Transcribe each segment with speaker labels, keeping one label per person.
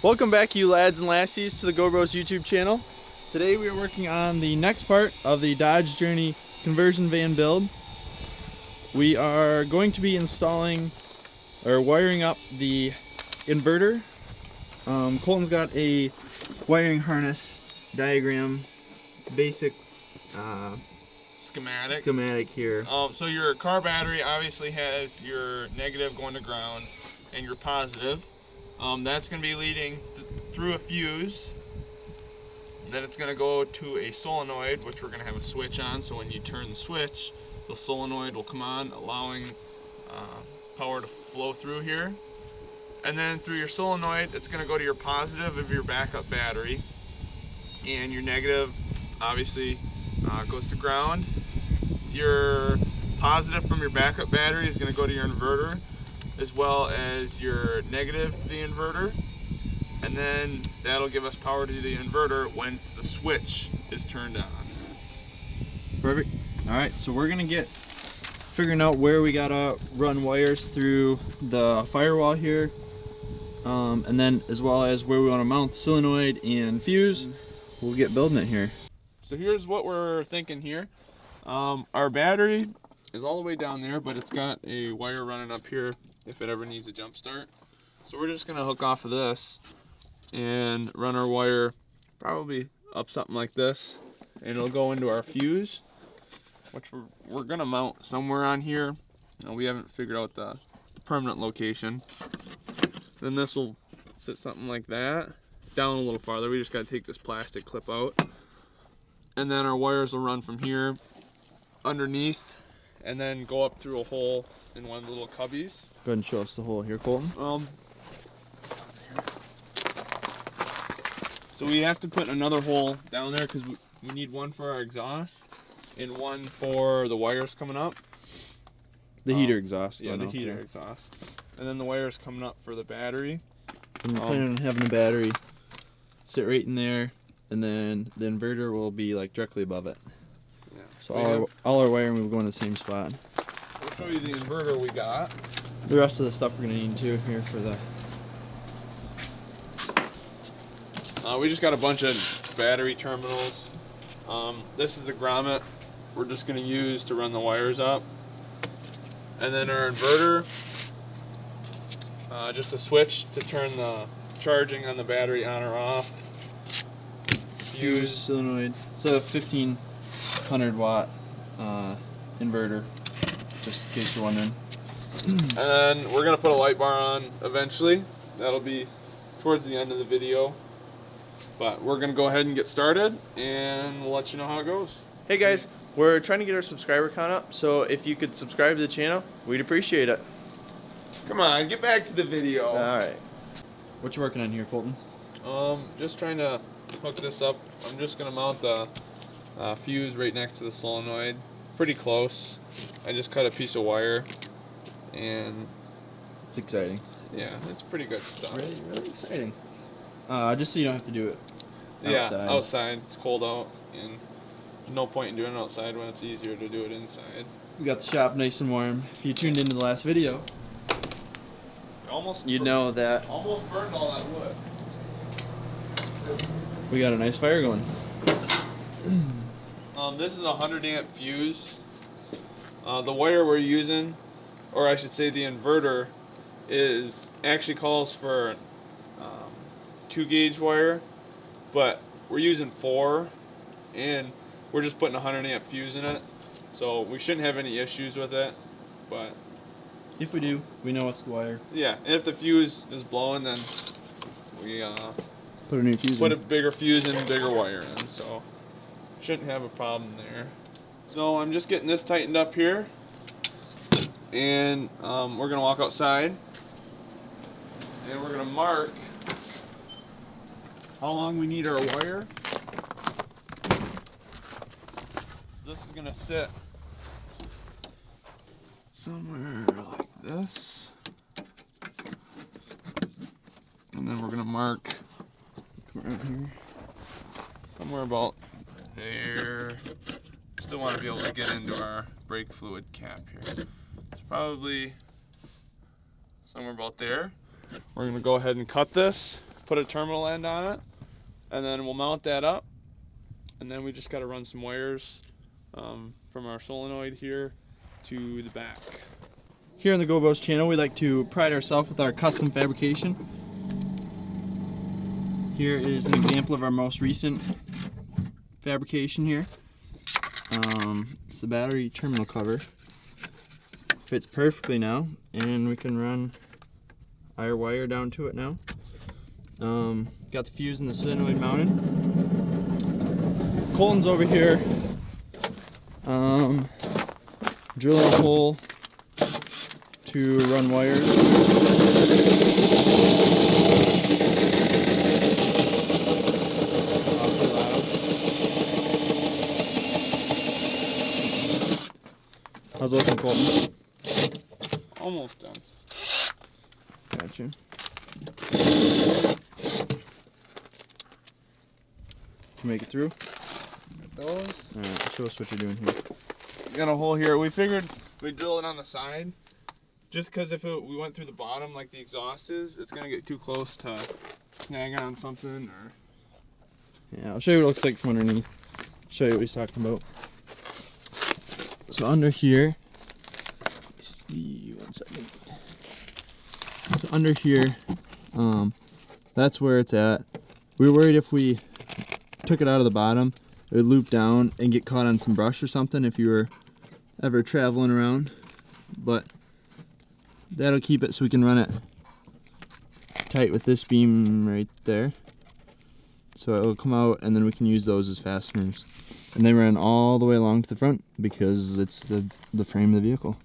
Speaker 1: Welcome back, you lads and lassies, to the Go Bros YouTube channel.
Speaker 2: Today we are working on the next part of the Dodge Journey conversion van build. We are going to be installing or wiring up the inverter. Colton's got a wiring harness diagram, basic schematic here.
Speaker 3: So your car battery obviously has your negative going to ground and your positive. That's going to be leading through a fuse. Then it's going to go to a solenoid, which we're going to have a switch on. So when you turn the switch, the solenoid will come on, allowing power to flow through here. And then through your solenoid, it's going to go to your positive of your backup battery. And your negative, obviously, goes to ground. Your positive from your backup battery is going to go to your inverter, as well as your negative to the inverter, and then that'll give us power to the inverter once the switch is turned on.
Speaker 2: Perfect. Alright, so we're gonna get figuring out where we gotta run wires through the firewall here, and then as well as where we want to mount the solenoid and fuse. We'll get building it here.
Speaker 3: So here's what we're thinking here. Our battery is all the way down there, but it's got a wire running up here if it ever needs a jump start. So we're just gonna hook off of this and run our wire probably up something like this, and it'll go into our fuse, which we're gonna mount somewhere on here. We haven't figured out the permanent location. Then this will sit something like that, down a little farther. We just gotta take this plastic clip out, and then our wires will run from here underneath and then go up through a hole in one of the little cubbies.
Speaker 2: Go ahead and show us the hole here, Colton.
Speaker 3: So we have to put another hole down there because we need one for our exhaust and one for the wires coming up.
Speaker 2: The heater exhaust.
Speaker 3: Yeah, the heater exhaust. And then the wires coming up for the battery.
Speaker 2: And we're planning on having the battery sit right in there, and then the inverter will be like directly above it.
Speaker 3: Yeah.
Speaker 2: So all our wiring will go in the same spot.
Speaker 3: We'll show you the inverter we got.
Speaker 2: The rest of the stuff we're gonna need too here for the.
Speaker 3: We just got a bunch of battery terminals. This is the grommet we're just going to use to run the wires up. And then our inverter, just a switch to turn the charging on the battery on or off.
Speaker 2: Fuse solenoid. It's a 1500 watt inverter, just in case you're wondering.
Speaker 3: And then we're going to put a light bar on eventually. That'll be towards the end of the video. But we're going to go ahead and get started, and we'll let you know how it goes.
Speaker 1: Hey guys, we're trying to get our subscriber count up, so if you could subscribe to the channel, we'd appreciate it.
Speaker 3: Come on, get back to the video.
Speaker 1: Alright.
Speaker 2: What you working on here, Colton?
Speaker 3: Just trying to hook this up. I'm just going to mount the fuse right next to the solenoid. Pretty close. I just cut a piece of wire, and
Speaker 2: It's exciting.
Speaker 3: yeah, it's pretty good stuff.
Speaker 2: Really exciting. Just so you don't have to do it outside.
Speaker 3: Yeah, outside. It's cold out, and there's no point in doing it outside when it's easier to do it inside.
Speaker 2: We got the shop nice and warm. If you tuned into the last video,
Speaker 3: Almost
Speaker 1: You know that.
Speaker 3: almost burned all that wood.
Speaker 2: we got a nice fire going.
Speaker 3: This is a 100 amp fuse. The wire we're using, or I should say the inverter, actually calls for 2 gauge wire, but we're using 4, and we're just putting a 100 amp fuse in it, so we shouldn't have any issues with it. But
Speaker 2: If we do, we know it's the wire.
Speaker 3: yeah, if the fuse is blowing, then we
Speaker 2: Put a new fuse
Speaker 3: put
Speaker 2: in.
Speaker 3: a bigger fuse in, bigger wire in, so shouldn't have a problem there. So I'm just getting this tightened up here, and we're gonna walk outside, and we're gonna mark how long we need our wire. So this is gonna sit somewhere like this, and then we're gonna mark
Speaker 2: Come around here.
Speaker 3: somewhere about there. Still want to be able to get into our brake fluid cap here. It's probably somewhere about there. We're gonna go ahead and cut this. put a terminal end on it, and then we'll mount that up, and then we just got to run some wires from our solenoid here to the back.
Speaker 2: Here on the GoBos channel, we like to pride ourselves with our custom fabrication. Here is an example of our most recent fabrication here. It's the battery terminal cover. Fits perfectly now, and we can run our wire down to it now. Got the fuse and the solenoid mounted. Colton's over here drilling a hole to run wires. How's it looking, Colton?
Speaker 3: Almost done.
Speaker 2: Gotcha. Make it through?
Speaker 3: Those.
Speaker 2: Alright, show us what you're doing here.
Speaker 3: Got a hole here. We figured we'd drill it on the side, just because if we went through the bottom like the exhaust is, it's gonna get too close to snag on something or.
Speaker 2: Yeah, I'll show you what it looks like from underneath. Show you what he's talking about. So under here, one second. So under here, that's where it's at. We were worried if we took it out of the bottom, it would loop down and get caught on some brush or something if you were ever traveling around. But that'll keep it so we can run it tight with this beam right there. So it will come out, and then we can use those as fasteners. And they run all the way along to the front because it's the frame of the vehicle.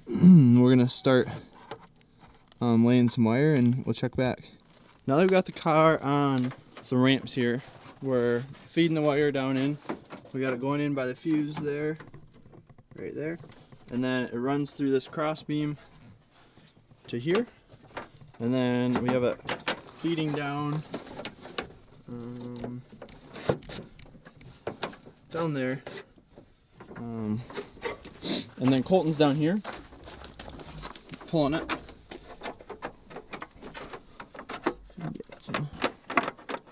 Speaker 2: We're gonna start laying some wire, and we'll check back. Now that we've got the car on some ramps here, we're feeding the wire down in. We got it going in by the fuse there, right there. And then it runs through this cross beam to here. And then we have it feeding down down there, and then Colton's down here pulling it.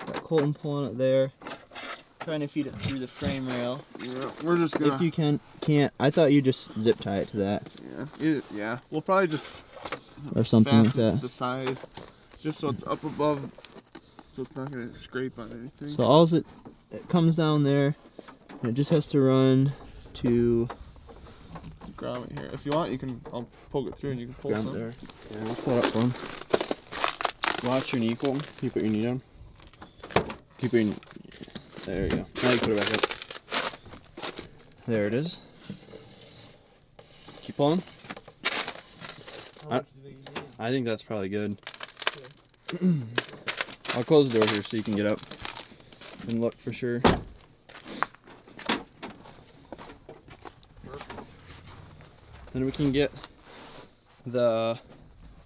Speaker 2: Got Colton pulling it there, trying to feed it through the frame rail.
Speaker 3: Yeah, we're just gonna.
Speaker 2: If you can't, I thought you just zip tie it to that.
Speaker 3: Yeah. We'll probably just
Speaker 2: or something like
Speaker 3: fasten it
Speaker 2: that.
Speaker 3: to the side, just so it's up above, so it's not gonna scrape on anything.
Speaker 2: So all it comes down there, and it just has to run to
Speaker 3: There's a grommet here. If you want, you can. I'll poke it through and you can pull
Speaker 2: ground
Speaker 3: some.
Speaker 2: there. Yeah, we'll pull it up for him. Watch your knee, Colton. Can you put your knee down? Keep your knee. There you go. Now you put it back up. There it is. Keep pulling. I think that's probably good. I'll close the door here so you can get up and look for sure. Then we can get the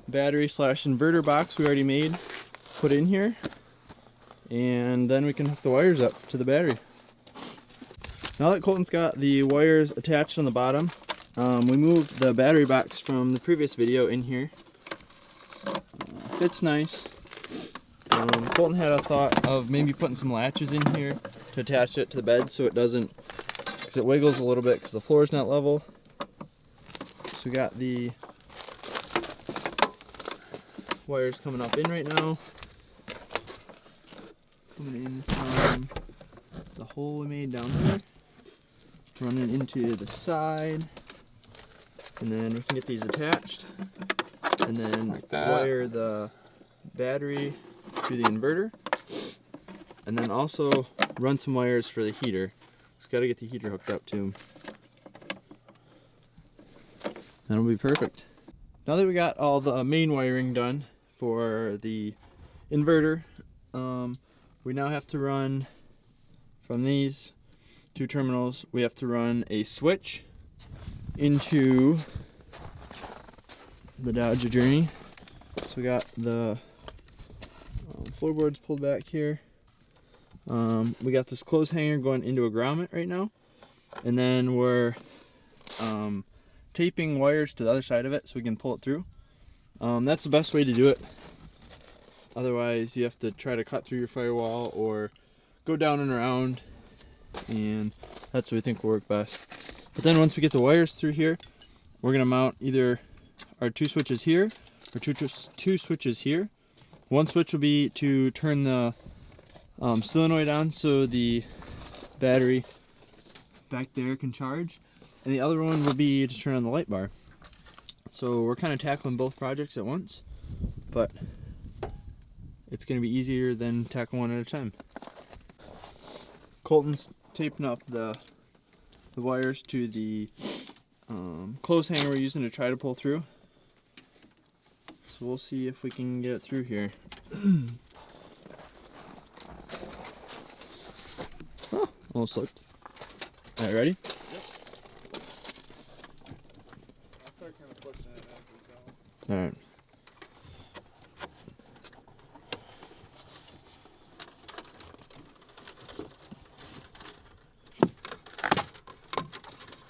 Speaker 2: battery / inverter box we already made put in here, and then we can hook the wires up to the battery. Now that Colton's got the wires attached on the bottom, we moved the battery box from the previous video in here. Fits nice. Colton had a thought of maybe putting some latches in here to attach it to the bed so it doesn't, because it wiggles a little bit because the floor is not level. So we got the wires coming up in right now. Coming in from the hole we made down here. Running into the side. And then we can get these attached. And then
Speaker 3: Like that.
Speaker 2: wire the battery to the inverter. And then also run some wires for the heater. Just gotta get the heater hooked up too. That'll be perfect. Now that we got all the main wiring done for the inverter, we now have to run from these two terminals, we have to run a switch into the Dodge Journey. So we got the floorboards pulled back here. We got this clothes hanger going into a grommet right now, and then we're taping wires to the other side of it so we can pull it through. That's the best way to do it. Otherwise, you have to try to cut through your firewall or go down and around, and that's what we think will work best. But then once we get the wires through here, we're going to mount either our 2 switches here or two switches here. One switch will be to turn the solenoid on so the battery back there can charge, and the other one will be to turn on the light bar. So we're kind of tackling both projects at once, but it's going to be easier than tackling one at a time. Colton's taping up the wires to the clothes hanger we're using to try to pull through. So we'll see if we can get it through here. Oh, almost slipped. Alright, ready?
Speaker 3: Yep. I'll start kind of pushing it as we go.
Speaker 2: Alright.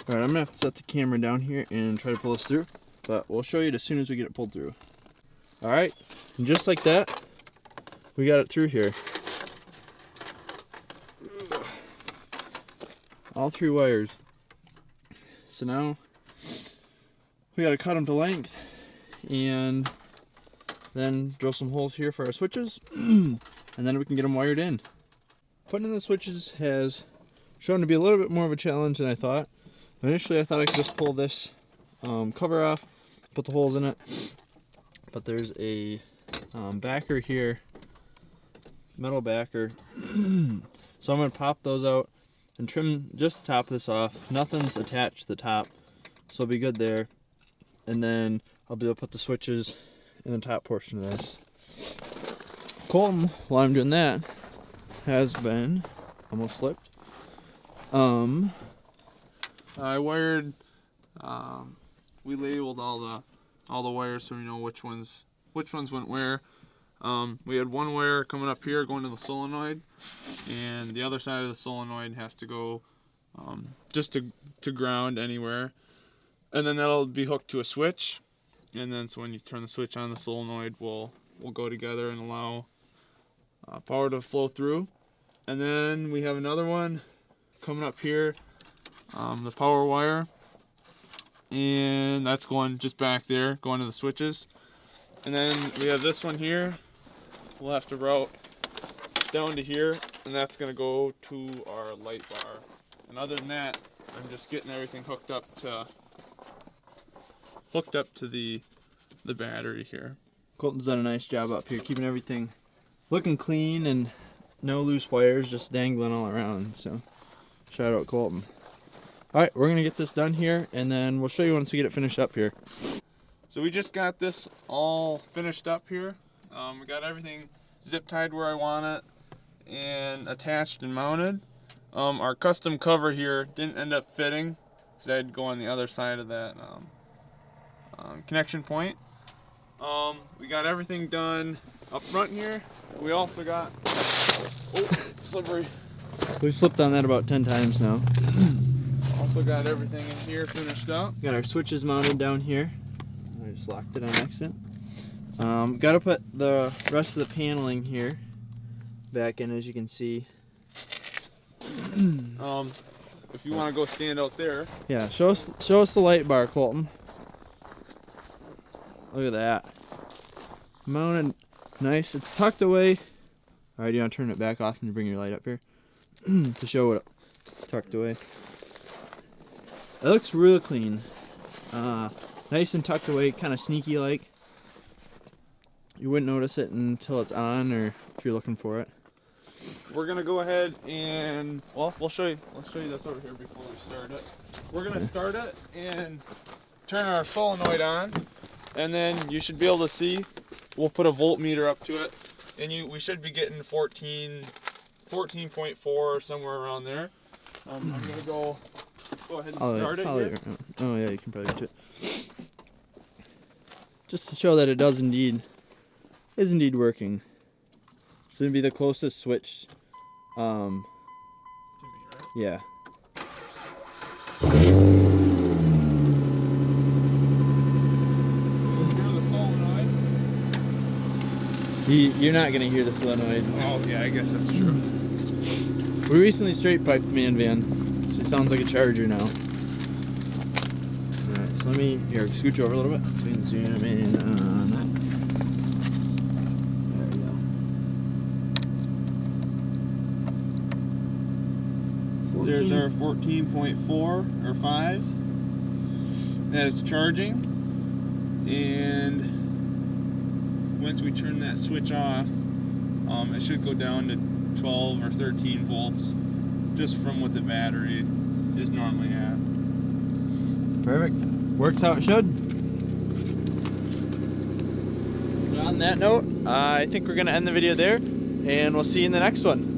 Speaker 2: Alright, I'm gonna have to set the camera down here and try to pull this through, but we'll show you it as soon as we get it pulled through. Alright, and just like that, we got it through here. All 3 wires. So now we gotta cut them to length and then drill some holes here for our switches and then we can get them wired in. Putting in the switches has shown to be a little bit more of a challenge than I thought. Initially I thought I could just pull this cover off, put the holes in it, but there's a backer here, metal backer. So I'm going to pop those out and trim just the top of this off. Nothing's attached to the top, so it'll be good there. And then I'll be able to put the switches in the top portion of this. Colton, while I'm doing that, has been almost slipped.
Speaker 3: I wired. We labeled all the wires so we know which ones went where. We had one wire coming up here going to the solenoid, and the other side of the solenoid has to go just to ground anywhere, and then that'll be hooked to a switch, and then so when you turn the switch on, the solenoid will go together and allow power to flow through. And then we have another one coming up here, the power wire, and that's going just back there, going to the switches. And then we have this one here. We'll have to route down to here, and that's going to go to our light bar. And other than that, I'm just getting everything hooked up to the battery here.
Speaker 2: Colton's done a nice job up here, keeping everything looking clean and no loose wires just dangling all around. So shout out Colton. Alright, we're going to get this done here, and then we'll show you once we get it finished up here.
Speaker 3: So we just got this all finished up here. We got everything zip tied where I want it and attached and mounted. Our custom cover here didn't end up fitting because I had to go on the other side of that connection point. We got everything done up front here. We also got, oh, slippery.
Speaker 2: We've slipped on that about 10 times now.
Speaker 3: Also got everything in here finished up.
Speaker 2: Got our switches mounted down here. I just locked it on accident. Got to put the rest of the paneling here back in, as you can see.
Speaker 3: If you want to go stand out there.
Speaker 2: Yeah, show us the light bar, Colton. Look at that. Mounted nice. It's tucked away. Alright, you want to turn it back off and bring your light up here to show what it's tucked away. It looks real clean. Nice and tucked away, kind of sneaky like. You wouldn't notice it until it's on, or if you're looking for it.
Speaker 3: We're gonna go ahead and, well, we'll show you. Let's show you this over here before we start it. We're gonna start it and turn our solenoid on, and then you should be able to see. We'll put a voltmeter up to it, and we should be getting 14.4 or somewhere around there. I'm gonna go ahead and start it here.
Speaker 2: Oh yeah, you can probably get it. Just to show that it is indeed working. It's gonna be the closest switch.
Speaker 3: To me, right?
Speaker 2: Yeah.
Speaker 3: Here's the solenoid.
Speaker 2: You're not gonna hear the solenoid.
Speaker 3: Oh yeah, I guess that's true.
Speaker 2: We recently straight piped the man van, so it sounds like a Charger now. Alright, so let me scooch over a little bit so we can zoom in on. There we go. There's our 14.4 or 5 that it's charging, and once we turn that switch off, it should go down to 12 or 13 volts just from what the battery is normally at. Perfect. Works how it should. On that note, I think we're going to end the video there, and we'll see you in the next one.